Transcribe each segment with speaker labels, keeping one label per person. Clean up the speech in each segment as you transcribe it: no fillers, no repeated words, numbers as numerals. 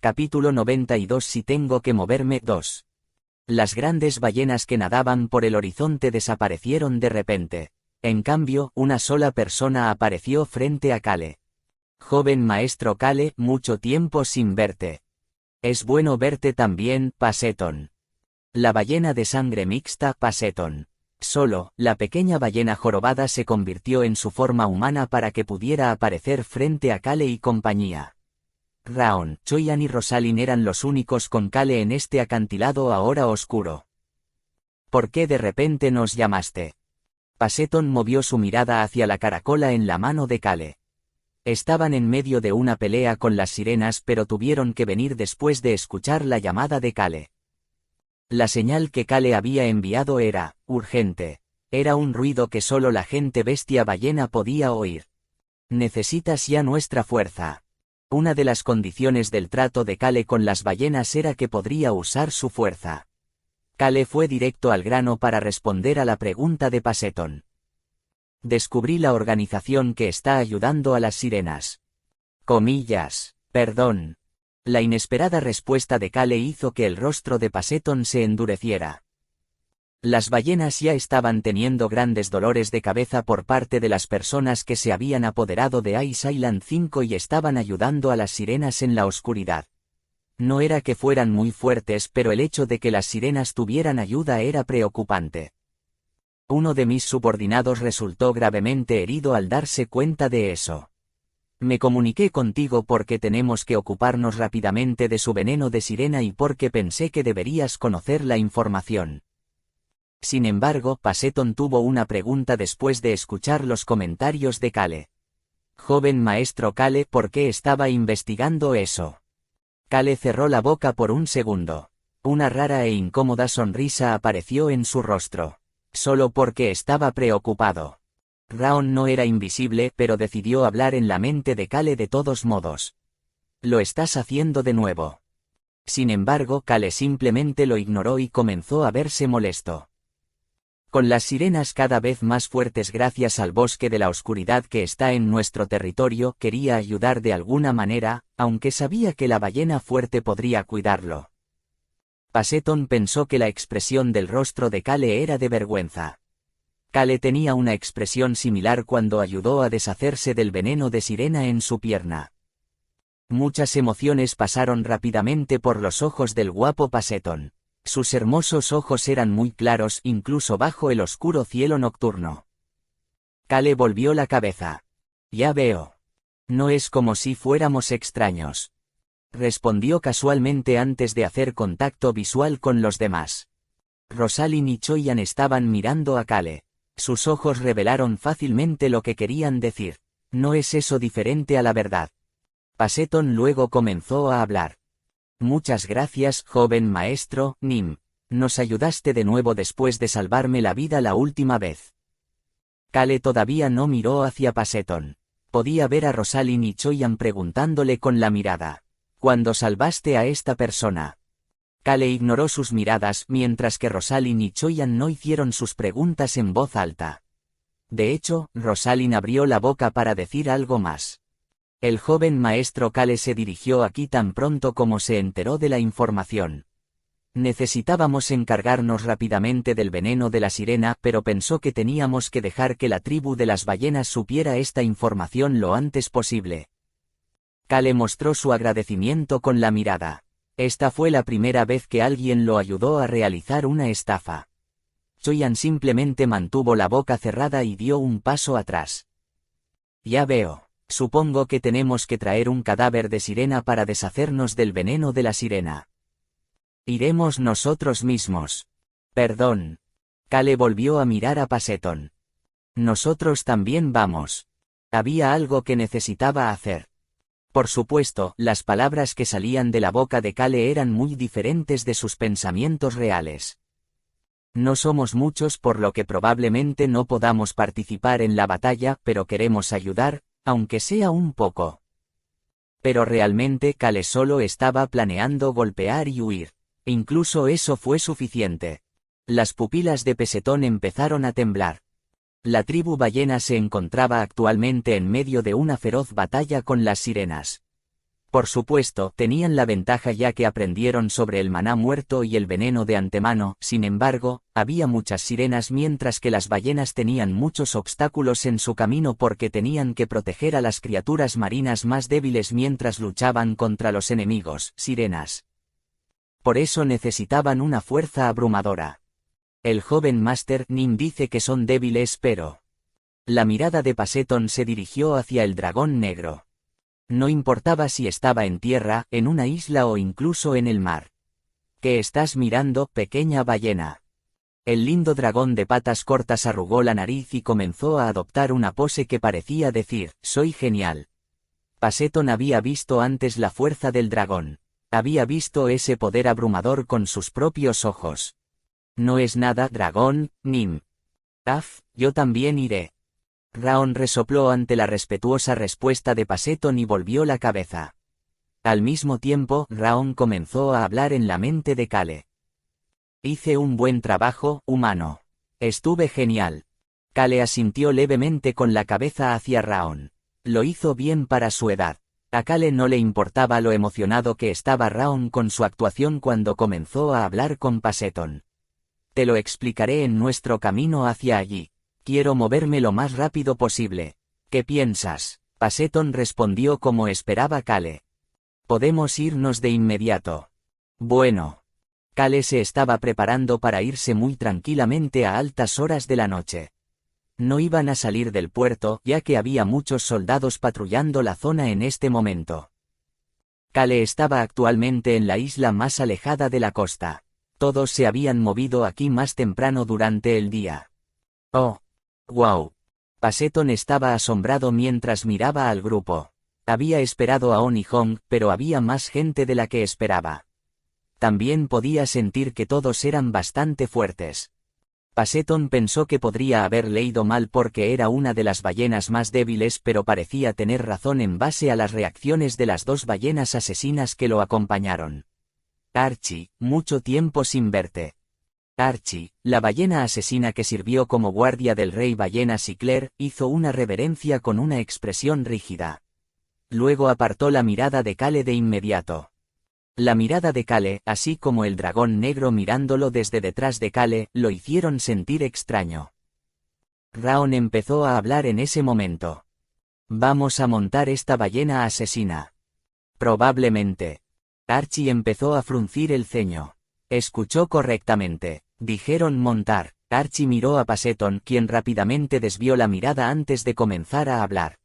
Speaker 1: Capítulo 92. Si tengo que moverme. 2. Las grandes ballenas que nadaban por el horizonte desaparecieron de repente. En cambio, una sola persona apareció frente a Kale. Joven maestro Kale, mucho tiempo sin verte. Es bueno verte también, Paseton. La ballena de sangre mixta, Paseton. Solo, la pequeña ballena jorobada se convirtió en su forma humana para que pudiera aparecer frente a Kale y compañía. Raon, Choyan y Rosalind eran los únicos con Kale en este acantilado ahora oscuro. ¿Por qué de repente nos llamaste? Paseton movió su mirada hacia la caracola en la mano de Kale. Estaban en medio de una pelea con las sirenas, pero tuvieron que venir después de escuchar la llamada de Kale. La señal que Kale había enviado era urgente. Era un ruido que solo la gente bestia ballena podía oír. Necesitas ya nuestra fuerza. Una de las condiciones del trato de Kale con las ballenas era que podría usar su fuerza. Kale fue directo al grano para responder a la pregunta de Paseton. Descubrí la organización que está ayudando a las sirenas. Comillas, perdón. La inesperada respuesta de Kale hizo que el rostro de Paseton se endureciera. Las ballenas ya estaban teniendo grandes dolores de cabeza por parte de las personas que se habían apoderado de Ice Island 5 y estaban ayudando a las sirenas en la oscuridad. No era que fueran muy fuertes, pero el hecho de que las sirenas tuvieran ayuda era preocupante. Uno de mis subordinados resultó gravemente herido al darse cuenta de eso. Me comuniqué contigo porque tenemos que ocuparnos rápidamente de su veneno de sirena y porque pensé que deberías conocer la información. Sin embargo, Paseton tuvo una pregunta después de escuchar los comentarios de Kale. Joven maestro Kale, ¿por qué estaba investigando eso? Kale cerró la boca por un segundo. Una rara e incómoda sonrisa apareció en su rostro. Solo porque estaba preocupado. Raon no era invisible, pero decidió hablar en la mente de Kale de todos modos. Lo estás haciendo de nuevo. Sin embargo, Kale simplemente lo ignoró y comenzó a verse molesto. Con las sirenas cada vez más fuertes gracias al bosque de la oscuridad que está en nuestro territorio, quería ayudar de alguna manera, aunque sabía que la ballena fuerte podría cuidarlo. Paseton pensó que la expresión del rostro de Kale era de vergüenza. Kale tenía una expresión similar cuando ayudó a deshacerse del veneno de sirena en su pierna. Muchas emociones pasaron rápidamente por los ojos del guapo Paseton. Sus hermosos ojos eran muy claros incluso bajo el oscuro cielo nocturno. Kale volvió la cabeza. Ya veo. No es como si fuéramos extraños. Respondió casualmente antes de hacer contacto visual con los demás. Rosalind y Choyan estaban mirando a Kale. Sus ojos revelaron fácilmente lo que querían decir. ¿No es eso diferente a la verdad? Paseton luego comenzó a hablar. Muchas gracias, joven maestro, Nim. Nos ayudaste de nuevo después de salvarme la vida la última vez. Kale todavía no miró hacia Paseton. Podía ver a Rosalind y Choyan preguntándole con la mirada. ¿Cuándo salvaste a esta persona? Kale ignoró sus miradas mientras que Rosalind y Choyan no hicieron sus preguntas en voz alta. De hecho, Rosalind abrió la boca para decir algo más. El joven maestro Kale se dirigió aquí tan pronto como se enteró de la información. Necesitábamos encargarnos rápidamente del veneno de la sirena, pero pensó que teníamos que dejar que la tribu de las ballenas supiera esta información lo antes posible. Kale mostró su agradecimiento con la mirada. Esta fue la primera vez que alguien lo ayudó a realizar una estafa. Choyan simplemente mantuvo la boca cerrada y dio un paso atrás. Ya veo. Supongo que tenemos que traer un cadáver de sirena para deshacernos del veneno de la sirena. Iremos nosotros mismos. Perdón. Kale volvió a mirar a Paseton. Nosotros también vamos. Había algo que necesitaba hacer. Por supuesto, las palabras que salían de la boca de Kale eran muy diferentes de sus pensamientos reales. No somos muchos por lo que probablemente no podamos participar en la batalla, pero queremos ayudar, aunque sea un poco. Pero realmente Kale solo estaba planeando golpear y huir. Incluso eso fue suficiente. Las pupilas de Paseton empezaron a temblar. La tribu ballena se encontraba actualmente en medio de una feroz batalla con las sirenas. Por supuesto, tenían la ventaja ya que aprendieron sobre el maná muerto y el veneno de antemano. Sin embargo, había muchas sirenas mientras que las ballenas tenían muchos obstáculos en su camino porque tenían que proteger a las criaturas marinas más débiles mientras luchaban contra los enemigos, sirenas. Por eso necesitaban una fuerza abrumadora. El joven Master Nim dice que son débiles pero... La mirada de Passeton se dirigió hacia el dragón negro. No importaba si estaba en tierra, en una isla o incluso en el mar. ¿Qué estás mirando, pequeña ballena? El lindo dragón de patas cortas arrugó la nariz y comenzó a adoptar una pose que parecía decir, soy genial. Passeton había visto antes la fuerza del dragón. Había visto ese poder abrumador con sus propios ojos. No es nada, dragón, Nim. Yo también iré. Raon resopló ante la respetuosa respuesta de Passeton y volvió la cabeza. Al mismo tiempo, Raon comenzó a hablar en la mente de Kale. Hice un buen trabajo, humano. Estuve genial. Kale asintió levemente con la cabeza hacia Raon. Lo hizo bien para su edad. A Kale no le importaba lo emocionado que estaba Raon con su actuación cuando comenzó a hablar con Passeton. Te lo explicaré en nuestro camino hacia allí. Quiero moverme lo más rápido posible. ¿Qué piensas? Passeton respondió como esperaba Kale. Podemos irnos de inmediato. Bueno. Kale se estaba preparando para irse muy tranquilamente a altas horas de la noche. No iban a salir del puerto, ya que había muchos soldados patrullando la zona en este momento. Kale estaba actualmente en la isla más alejada de la costa. Todos se habían movido aquí más temprano durante el día. Oh. ¡Wow! Passeton estaba asombrado mientras miraba al grupo. Había esperado a On y Hong, pero había más gente de la que esperaba. También podía sentir que todos eran bastante fuertes. Passeton pensó que podría haber leído mal porque era una de las ballenas más débiles, pero parecía tener razón en base a las reacciones de las dos ballenas asesinas que lo acompañaron. Archie, mucho tiempo sin verte. Archie, la ballena asesina que sirvió como guardia del rey ballena Sinclair, hizo una reverencia con una expresión rígida. Luego apartó la mirada de Kale de inmediato. La mirada de Kale, así como el dragón negro mirándolo desde detrás de Kale, lo hicieron sentir extraño. Raon empezó a hablar en ese momento. Vamos a montar esta ballena asesina. Probablemente. Archie empezó a fruncir el ceño. Escuchó correctamente. Dijeron montar. Archie miró a Passeton, quien rápidamente desvió la mirada antes de comenzar a hablar.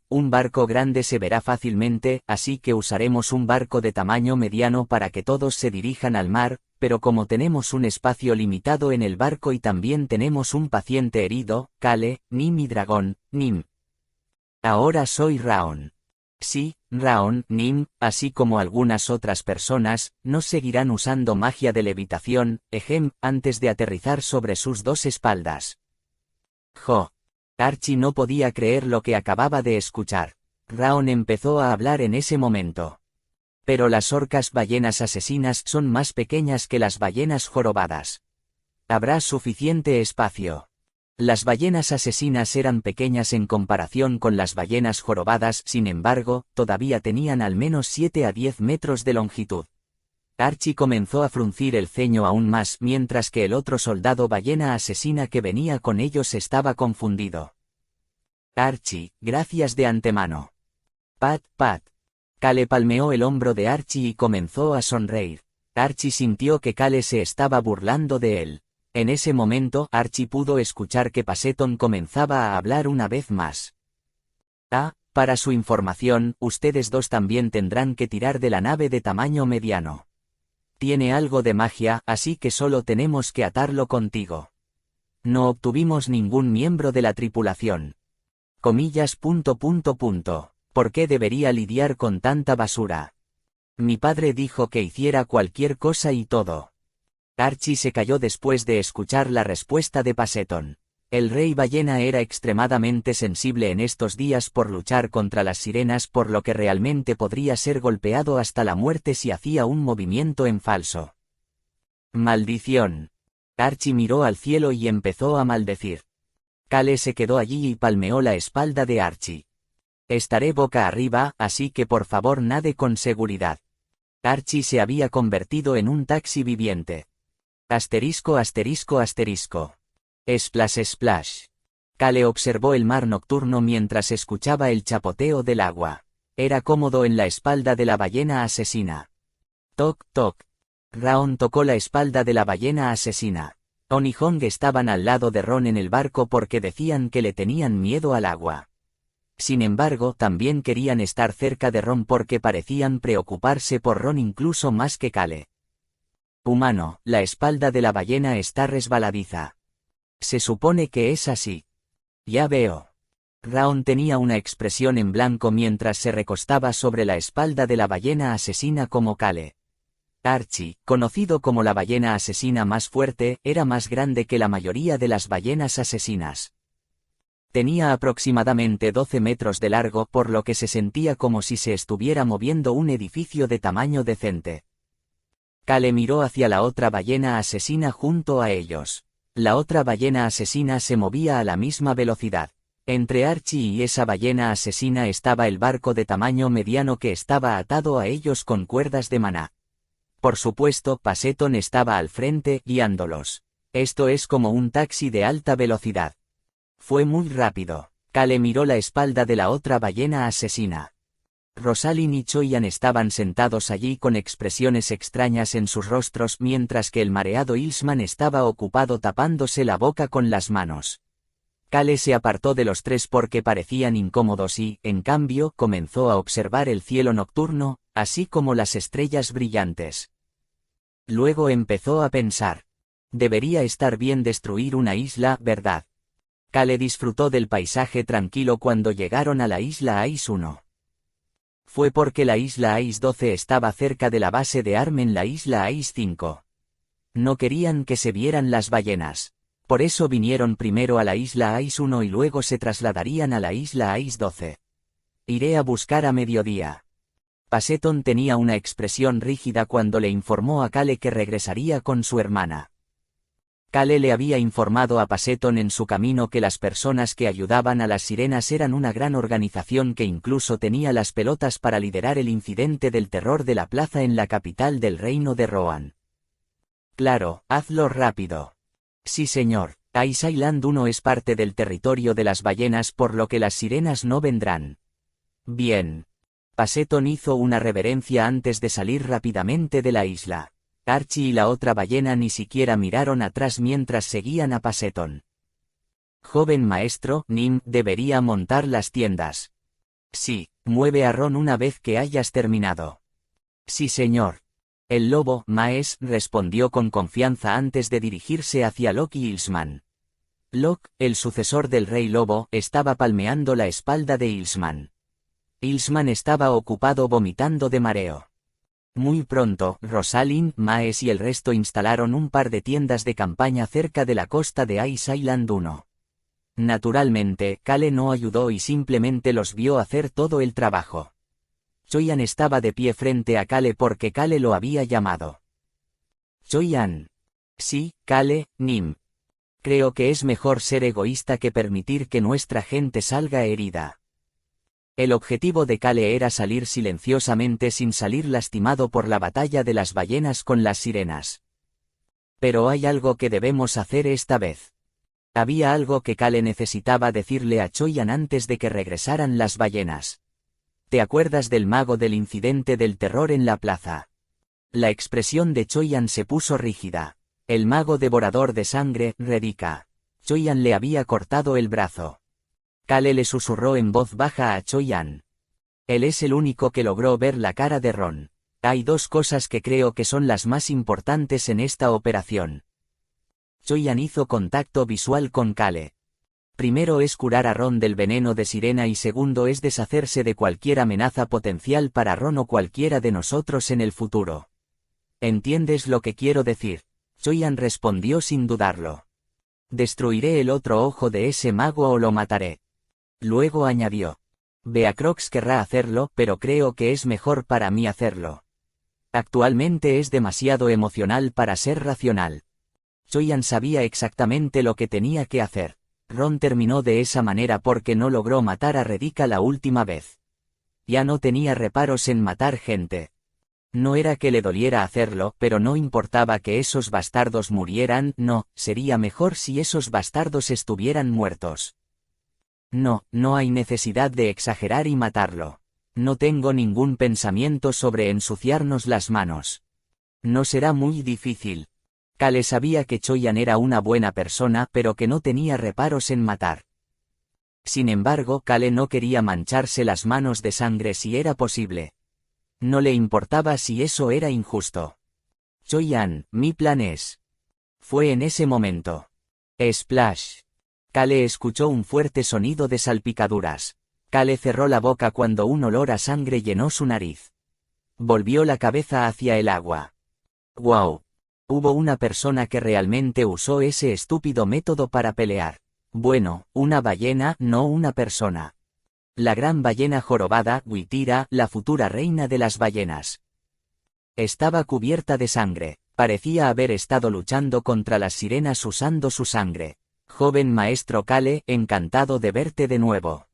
Speaker 1: Un barco grande se verá fácilmente, así que usaremos un barco de tamaño mediano para que todos se dirijan al mar, pero como tenemos un espacio limitado en el barco y también tenemos un paciente herido, Kale, Nim y dragón, Nim. Ahora soy Raon. Sí, Raon, Nim, así como algunas otras personas, no seguirán usando magia de levitación, antes de aterrizar sobre sus dos espaldas. Archie no podía creer lo que acababa de escuchar. Raon empezó a hablar en ese momento. Pero las orcas ballenas asesinas son más pequeñas que las ballenas jorobadas. Habrá suficiente espacio. Las ballenas asesinas eran pequeñas en comparación con las ballenas jorobadas, sin embargo, todavía tenían al menos 7 a 10 metros de longitud. Archie comenzó a fruncir el ceño aún más mientras que el otro soldado ballena asesina que venía con ellos estaba confundido. Archie, gracias de antemano. Pat. Kale palmeó el hombro de Archie y comenzó a sonreír. Archie sintió que Kale se estaba burlando de él. En ese momento, Archie pudo escuchar que Passeton comenzaba a hablar una vez más. Para su información, ustedes dos también tendrán que tirar de la nave de tamaño mediano. Tiene algo de magia, así que solo tenemos que atarlo contigo. No obtuvimos ningún miembro de la tripulación. Comillas. ¿Por qué debería lidiar con tanta basura? Mi padre dijo que hiciera cualquier cosa y todo. Archie se calló después de escuchar la respuesta de Passeton. El rey ballena era extremadamente sensible en estos días por luchar contra las sirenas, por lo que realmente podría ser golpeado hasta la muerte si hacía un movimiento en falso. Maldición. Archie miró al cielo y empezó a maldecir. Kale se quedó allí y palmeó la espalda de Archie. Estaré boca arriba, así que por favor nade con seguridad. Archie se había convertido en un taxi viviente. Asterisco asterisco asterisco. Splash splash. Cale observó el mar nocturno mientras escuchaba el chapoteo del agua. Era cómodo en la espalda de la ballena asesina. Toc toc. Raon tocó la espalda de la ballena asesina. On y Hong estaban al lado de Ron en el barco porque decían que le tenían miedo al agua. Sin embargo, también querían estar cerca de Ron porque parecían preocuparse por Ron incluso más que Cale. Humano, la espalda de la ballena está resbaladiza. Se supone que es así. Ya veo. Raon tenía una expresión en blanco mientras se recostaba sobre la espalda de la ballena asesina como Cale. Archie, conocido como la ballena asesina más fuerte, era más grande que la mayoría de las ballenas asesinas. Tenía aproximadamente 12 metros de largo, por lo que se sentía como si se estuviera moviendo un edificio de tamaño decente. Cale miró hacia la otra ballena asesina junto a ellos. La otra ballena asesina se movía a la misma velocidad. Entre Archie y esa ballena asesina estaba el barco de tamaño mediano que estaba atado a ellos con cuerdas de maná. Por supuesto, Passeton estaba al frente, guiándolos. Esto es como un taxi de alta velocidad. Fue muy rápido. Cale miró la espalda de la otra ballena asesina. Rosalind y Choyan estaban sentados allí con expresiones extrañas en sus rostros mientras que el mareado Ilsman estaba ocupado tapándose la boca con las manos. Cale se apartó de los tres porque parecían incómodos y, en cambio, comenzó a observar el cielo nocturno, así como las estrellas brillantes. Luego empezó a pensar. Debería estar bien destruir una isla, ¿verdad? Cale disfrutó del paisaje tranquilo cuando llegaron a la isla Ice 1. Fue porque la isla Ice 12 estaba cerca de la base de ARM en la isla Ice 5. No querían que se vieran las ballenas. Por eso vinieron primero a la isla Ice 1 y luego se trasladarían a la isla Ice 12. Iré a buscar a mediodía. Passeton tenía una expresión rígida cuando le informó a Cale que regresaría con su hermana. Cale le había informado a Passeton en su camino que las personas que ayudaban a las sirenas eran una gran organización que incluso tenía las pelotas para liderar el incidente del terror de la plaza en la capital del reino de Rohan. Claro, hazlo rápido. Sí señor, Ice Island 1 es parte del territorio de las ballenas por lo que las sirenas no vendrán. Bien. Passeton hizo una reverencia antes de salir rápidamente de la isla. Archie y la otra ballena ni siquiera miraron atrás mientras seguían a Passeton. Joven maestro, Nim, debería montar las tiendas. Sí, mueve a Ron una vez que hayas terminado. Sí señor. El lobo, Maes, respondió con confianza antes de dirigirse hacia Locke y Ilsman. Locke, el sucesor del rey lobo, estaba palmeando la espalda de Ilsman. Ilsman estaba ocupado vomitando de mareo. Muy pronto, Rosalind, Maes y el resto instalaron un par de tiendas de campaña cerca de la costa de Ice Island 1. Naturalmente, Cale no ayudó y simplemente los vio hacer todo el trabajo. Choyan estaba de pie frente a Cale porque Cale lo había llamado. Choyan. Sí, Cale, Nim. Creo que es mejor ser egoísta que permitir que nuestra gente salga herida. El objetivo de Cale era salir silenciosamente sin salir lastimado por la batalla de las ballenas con las sirenas. Pero hay algo que debemos hacer esta vez. Había algo que Cale necesitaba decirle a Choyan antes de que regresaran las ballenas. ¿Te acuerdas del mago del incidente del terror en la plaza? La expresión de Choyan se puso rígida. El mago devorador de sangre, Redika. Choyan le había cortado el brazo. Cale le susurró en voz baja a Choyan. Él es el único que logró ver la cara de Ron. Hay dos cosas que creo que son las más importantes en esta operación. Choyan hizo contacto visual con Cale. Primero es curar a Ron del veneno de sirena y segundo es deshacerse de cualquier amenaza potencial para Ron o cualquiera de nosotros en el futuro. ¿Entiendes lo que quiero decir? Choyan respondió sin dudarlo. Destruiré el otro ojo de ese mago o lo mataré. Luego añadió. Beacrox querrá hacerlo, pero creo que es mejor para mí hacerlo. Actualmente es demasiado emocional para ser racional. Choyan sabía exactamente lo que tenía que hacer. Ron terminó de esa manera porque no logró matar a Redica la última vez. Ya no tenía reparos en matar gente. No era que le doliera hacerlo, pero no importaba que esos bastardos murieran, no, sería mejor si esos bastardos estuvieran muertos. No, no hay necesidad de exagerar y matarlo. No tengo ningún pensamiento sobre ensuciarnos las manos. No será muy difícil. Kale sabía que Choyan era una buena persona pero que no tenía reparos en matar. Sin embargo, Kale no quería mancharse las manos de sangre si era posible. No le importaba si eso era injusto. Choyan, mi plan es. Fue en ese momento. Splash. Kale escuchó un fuerte sonido de salpicaduras. Kale cerró la boca cuando un olor a sangre llenó su nariz. Volvió la cabeza hacia el agua. ¡Wow! Hubo una persona que realmente usó ese estúpido método para pelear. Bueno, una ballena, no una persona. La gran ballena jorobada, Whitira, la futura reina de las ballenas. Estaba cubierta de sangre, parecía haber estado luchando contra las sirenas usando su sangre. Joven maestro Kale, encantado de verte de nuevo.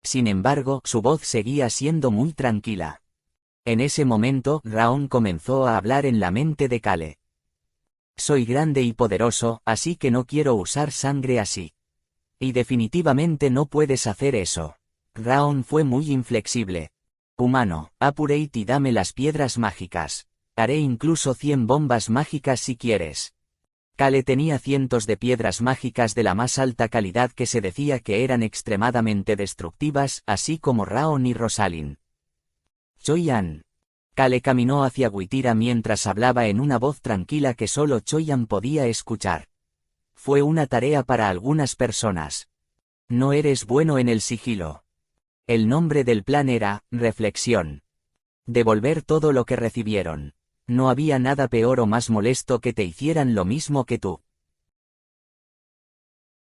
Speaker 1: Sin embargo, su voz seguía siendo muy tranquila. En ese momento, Raon comenzó a hablar en la mente de Kale. Soy grande y poderoso, así que no quiero usar sangre así. Y definitivamente no puedes hacer eso. Raon fue muy inflexible. Humano, apurate y dame las piedras mágicas. Haré incluso 100 bombas mágicas si quieres. Kale tenía cientos de piedras mágicas de la más alta calidad que se decía que eran extremadamente destructivas, así como Raon y Rosalind. Choyan. Kale caminó hacia Whitira mientras hablaba en una voz tranquila que solo Choyan podía escuchar. Fue una tarea para algunas personas. No eres bueno en el sigilo. El nombre del plan era, reflexión. Devolver todo lo que recibieron. No había nada peor o más molesto que te hicieran lo mismo que tú.